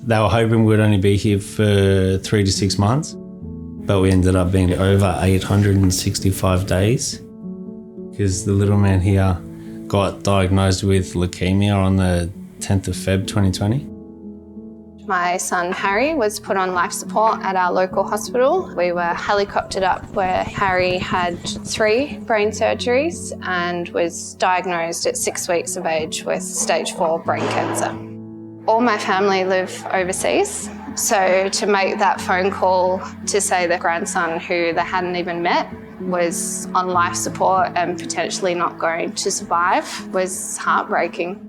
They were hoping we'd only be here for 3 to 6 months, but we ended up being over 865 days because the little man here got diagnosed with leukemia on the 10th of Feb 2020. My son Harry was put on life support at our local hospital. We were helicoptered up where Harry had 3 brain surgeries and was diagnosed at 6 weeks of age with stage 4 brain cancer. All my family live overseas, so to make that phone call to say the grandson who they hadn't even met was on life support and potentially not going to survive was heartbreaking.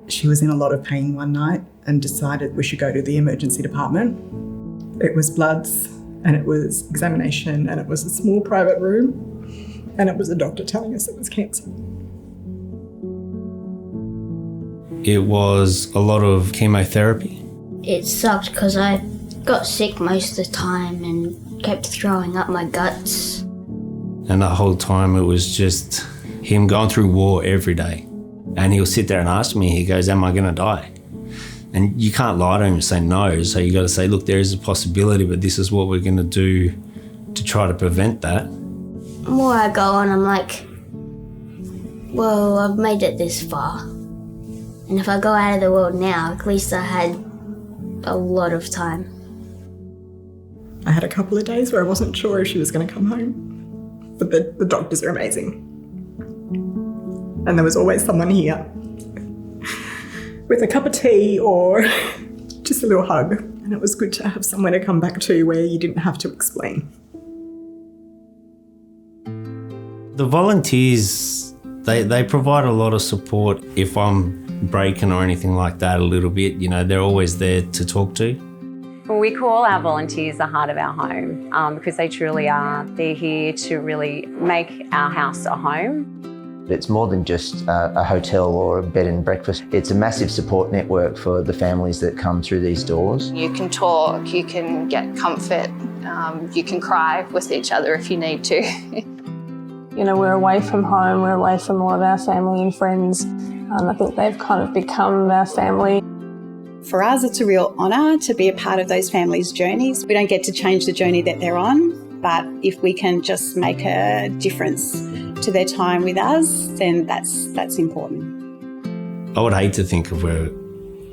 She was in a lot of pain one night and decided we should go to the emergency department. It was bloods and it was examination and it was a small private room and it was a doctor telling us it was cancer. It was a lot of chemotherapy. It sucked because I got sick most of the time and kept throwing up my guts. And that whole time it was just him going through war every day. And he'll sit there and ask me, he goes, am I going to die? And you can't lie to him and say no. So you got to say, look, there is a possibility, but this is what we're going to do to try to prevent that. The more I go on, I'm like, well, I've made it this far. And if I go out of the world now, at least I had a lot of time. I had a couple of days where I wasn't sure if she was going to come home. But the doctors are amazing. And there was always someone here with a cup of tea or just a little hug. And it was good to have somewhere to come back to where you didn't have to explain. The volunteers, they provide a lot of support. If I'm breaking or anything like that a little bit, you know, they're always there to talk to. Well, we call our volunteers the heart of our home because they truly are. They're here to really make our house a home. It's more than just a hotel or a bed and breakfast. It's a massive support network for the families that come through these doors. You can talk, you can get comfort, you can cry with each other if you need to. You know, we're away from home, we're away from all of our family and friends. I think they've kind of become our family. For us, it's a real honour to be a part of those families' journeys. We don't get to change the journey that they're on, but if we can just make a difference to their time with us, then that's important. I would hate to think of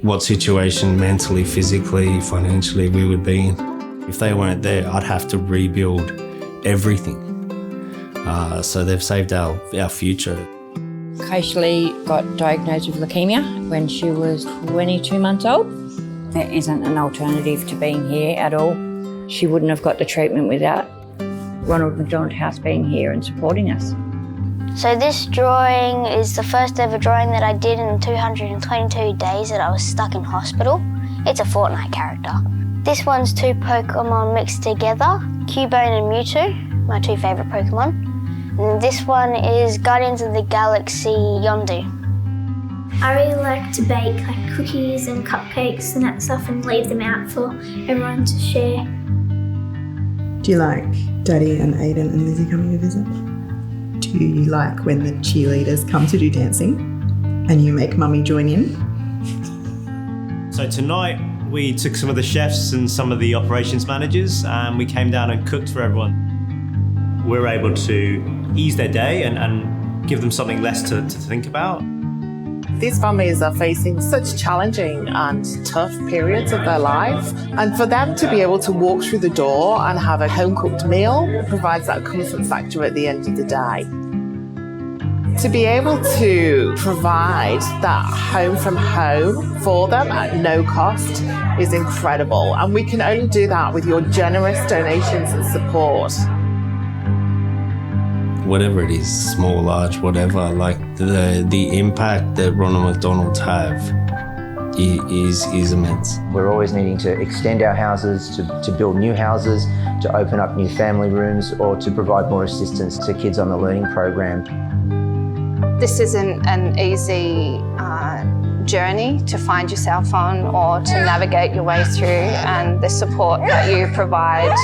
what situation mentally, physically, financially we would be in. If they weren't there, I'd have to rebuild everything. So they've saved our future. Kaylee got diagnosed with leukemia when she was 22 months old. There isn't an alternative to being here at all. She wouldn't have got the treatment without Ronald McDonald House being here and supporting us. So this drawing is the first ever drawing that I did in 222 days that I was stuck in hospital. It's a Fortnite character. This one's 2 Pokemon mixed together, Cubone and Mewtwo, my 2 favourite Pokemon. And this one is Guardians of the Galaxy Yondu. I really like to bake like cookies and cupcakes and that stuff and leave them out for everyone to share. Do you like Daddy and Aiden and Lizzie coming to visit? Do you like when the cheerleaders come to do dancing and you make Mummy join in? So tonight we took some of the chefs and some of the operations managers and we came down and cooked for everyone. We're able to ease their day and give them something less to think about. These families are facing such challenging and tough periods of their life, and for them to be able to walk through the door and have a home-cooked meal provides that comfort factor at the end of the day. To be able to provide that home from home for them at no cost is incredible, and we can only do that with your generous donations and support. Whatever it is, small, large, whatever, like the impact that Ronald McDonald's have is immense. We're always needing to extend our houses, to build new houses, to open up new family rooms, or to provide more assistance to kids on the learning program. This isn't an easy journey to find yourself on or to navigate your way through, and the support that you provide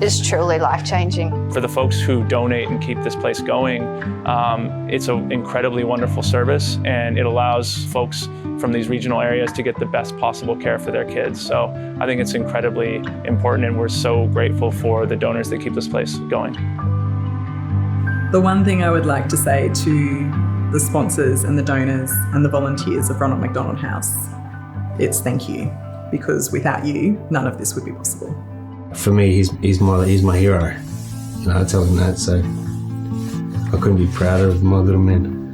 is truly life-changing. For the folks who donate and keep this place going, it's an incredibly wonderful service, and it allows folks from these regional areas to get the best possible care for their kids. So I think it's incredibly important, and we're so grateful for the donors that keep this place going. The one thing I would like to say to the sponsors and the donors and the volunteers of Ronald McDonald House, it's thank you, because without you, none of this would be possible. For me, he's my hero. You know, I tell him that, so I couldn't be prouder of my little man.